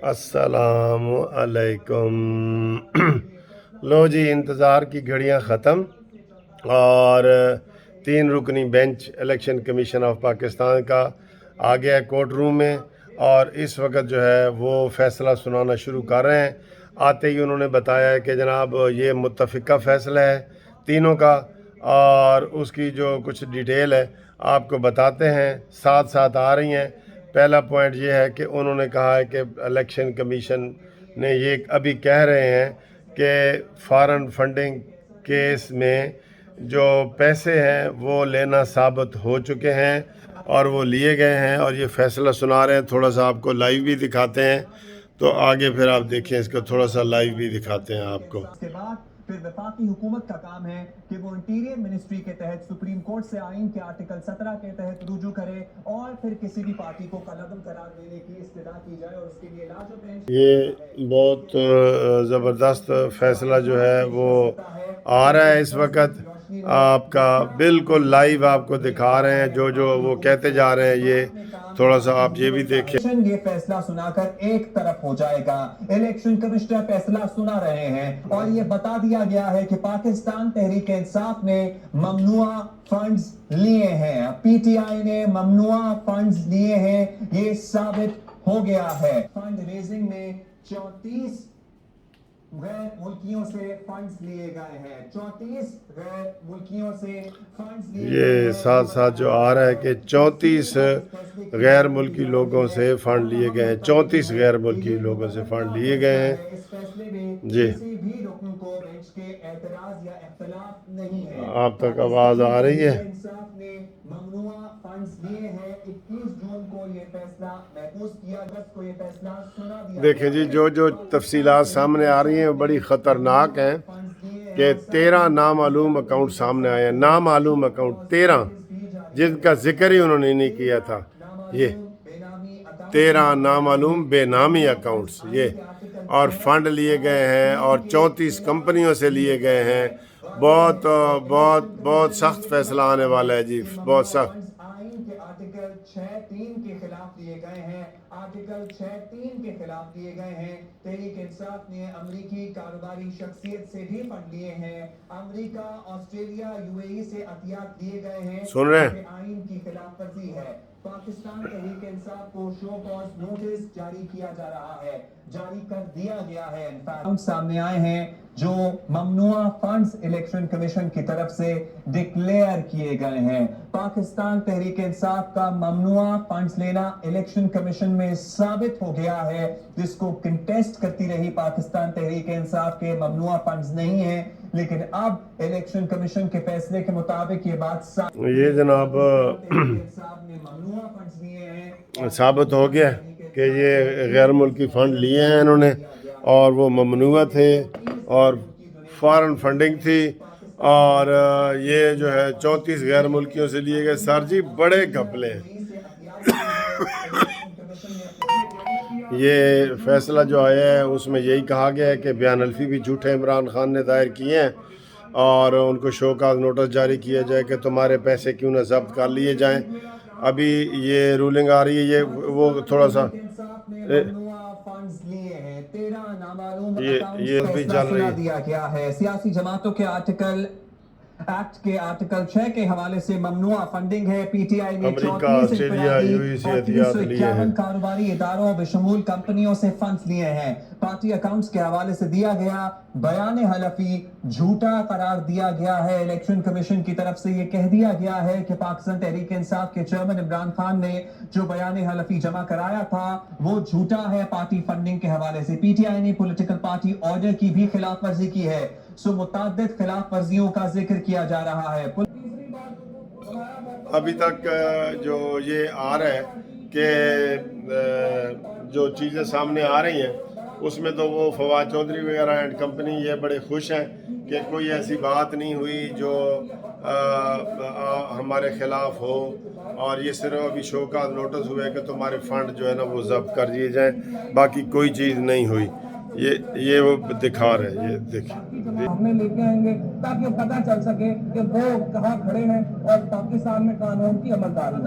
السلام علیکم۔ لو جی، انتظار کی گھڑیاں ختم اور 3 رکنی bench election commission of Pakistan کا آ گیا ہے کورٹ روم میں، اور اس وقت جو ہے وہ فیصلہ سنانا شروع کر رہے ہیں۔ آتے ہی انہوں نے بتایا ہے کہ جناب یہ متفقہ فیصلہ ہے تینوں کا، اور اس کی جو کچھ ڈیٹیل ہے آپ کو بتاتے ہیں، ساتھ ساتھ آ رہی ہیں۔ پہلا پوائنٹ یہ ہے کہ انہوں نے کہا ہے کہ الیکشن کمیشن نے یہ ابھی کہہ رہے ہیں کہ فارن فنڈنگ کیس میں جو پیسے ہیں وہ لینا ثابت ہو چکے ہیں اور وہ لیے گئے ہیں، اور یہ فیصلہ سنا رہے ہیں۔ تھوڑا سا آپ کو لائیو بھی دکھاتے ہیں، تو آگے پھر آپ دیکھیں، اس کو تھوڑا سا لائیو بھی دکھاتے ہیں آپ کو۔ اس کے بعد پھر وفاقی حکومت کا کام ہے کہ وہ انٹیریئر منسٹری کے تحت سپریم کورٹ سے آئین کے آرٹیکل 17 کے تحت رجوع کرے اور پھر کسی بھی پارٹی کو کالعدم قرار دینے کی استدعا کی جائے، اور اس کے لیے علاج و پینشن۔ یہ بہت زبردست فیصلہ جو ہے وہ آ رہا ہے اس وقت، آپ کا بالکل لائیو آپ کو دکھا رہے ہیں۔ جو وہ کہتے جا رہے ہیں، یہ تھوڑا سا آپ یہ بھی دیکھیں۔ یہ فیصلہ سنا کر ایک طرف ہو جائے گا۔ الیکشن کمشنر فیصلہ سنا رہے ہیں اور یہ بتا دیا گیا ہے کہ پاکستان تحریک انصاف نے ممنوع فنڈز لیے ہیں، پی ٹی آئی نے ممنوع فنڈز لیے ہیں، یہ ثابت ہو گیا ہے۔ فنڈ ریزنگ میں 34 غیر ملکیوں سے فنڈز لیے گئے ہیں، 34 غیر ملکیوں سے فنڈز لیے گئے ہیں۔ یہ ساتھ ساتھ جو آ رہا ہے کہ 34 غیر ملکی لوگوں سے فنڈ لیے گئے ہیں، 34 غیر ملکی لوگوں سے فنڈ لیے گئے ہیں۔ اس فیصلے میں جی، کسی بھی رکن کو بینچ کے اعتراض یا اختلاف نہیں ہے۔ آپ تک آواز آ رہی ہے؟ انصاف نے ممنوع فنڈز لیے ہیں۔ 21 جون کو یہ فیصلہ محفوظ کیا، 10 کو یہ فیصلہ سنا دیا۔ دیکھیں جی، جو تفصیلات سامنے آ رہی ہیں وہ بڑی خطرناک ہیں کہ 13 نامعلوم اکاؤنٹ سامنے آئے ہیں، نامعلوم اکاؤنٹ 13، جن کا ذکر ہی انہوں نے نہیں کیا تھا۔ یہ 13 نامعلوم بے نامی اکاؤنٹس، یہ اور فنڈ لیے گئے ہیں اور 34 کمپنیوں سے لیے گئے ہیں۔ بہت بہت بہت سخت فیصلہ آنے والا ہے جی، بہت سخت۔ آئین کے آرٹیکل 6(3) کے خلاف لیے گئے ہیں، آرٹیکل 6(3) کے خلاف لیے گئے ہیں۔ تحریک انصاف نے امریکی کاروباری شخصیت سے بھی فنڈ لیے ہیں، امریکہ، آسٹریلیا، یو اے ای سے عطیات لیے گئے ہیں۔ سن رہے ہیں؟ آئین کی خلاف ورزی ہے۔ پاکستان تحریک انصاف کو شو کاز نوٹس جاری کیا جا رہا ہے، جاری کر دیا گیا ہے۔ سامنے آئے ہیں جو ممنوع فنڈز الیکشن کمیشن کی طرف سے ڈکلیئر کیے گئے ہیں۔ پاکستان تحریک انصاف کا ممنوع فنڈز لینا الیکشن کمیشن میں ثابت ہو گیا ہے، جس کو کنٹیسٹ کرتی رہی پاکستان تحریک انصاف کے ممنوع فنڈز نہیں ہیں، لیکن اب الیکشن کمیشن کے فیصلے کے مطابق یہ بات یہ جناب ثابت ہو گیا کہ یہ غیر ملکی فنڈ لیے ہیں انہوں نے، اور وہ ممنوع تھے اور فارن فنڈنگ تھی، اور یہ جو ہے 34 غیر ملکیوں سے لیے گئے۔ سر جی بڑے گھپلے ہیں۔ یہ فیصلہ جو آیا ہے اس میں یہی کہا گیا ہے کہ بیان الفی بھی جھوٹے عمران خان نے دائر کیے ہیں، اور ان کو شو کاز نوٹس جاری کیا جائے کہ تمہارے پیسے کیوں نہ ضبط کر لیے جائیں۔ ابھی یہ رولنگ آ رہی ہے، یہ وہ تھوڑا سا یہ بھی چل رہی ہے۔ دیا گیا ہے سیاسی جماعتوں کے ایکٹ کے آرٹیکل 6 کے حوالے سے ممنوع فنڈنگ ہے۔ پی ٹی آئی نے امریکہ، آسٹریلیا، یو اے ای سے عطیات لیے ہیں۔ 351 کاروباری اداروں بشمول کمپنیوں سے فنڈز لیے ہیں۔ پارٹی اکاؤنٹس کے حوالے سے دیا گیا بیان حلفی جھوٹا قرار دیا گیا ہے۔ الیکشن کمیشن کی طرف سے یہ کہہ دیا گیا ہے کہ پاکستان تحریک انصاف کے چیئرمین عمران خان نے جو بیان حلفی جمع کرایا تھا وہ جھوٹا ہے پارٹی فنڈنگ کے حوالے سے۔ پی ٹی آئی نے پولیٹیکل پارٹی آرڈر کی بھی خلاف ورزی کی ہے، سو متعدد خلاف ورزیوں کا ذکر کیا جا رہا ہے۔ ابھی تک جو یہ آ رہا ہے کہ جو چیزیں سامنے آ رہی ہیں اس میں تو وہ فواد چودھری وغیرہ اینڈ کمپنی یہ بڑے خوش ہیں کہ کوئی ایسی بات نہیں ہوئی جو ہمارے خلاف ہو، اور یہ صرف ابھی شو کاز نوٹس ہوئے کہ تمہارے فنڈ جو ہے نا وہ ضبط کر دیے جائیں، باقی کوئی چیز نہیں ہوئی۔ یہ وہ دکھا رہے ہیں، یہ دیکھیں ہمیں لے کے آئیں گے تاکہ پتہ چل سکے کہ وہ کہاں کھڑے ہیں اور پاکستان میں قانون کی عمل داری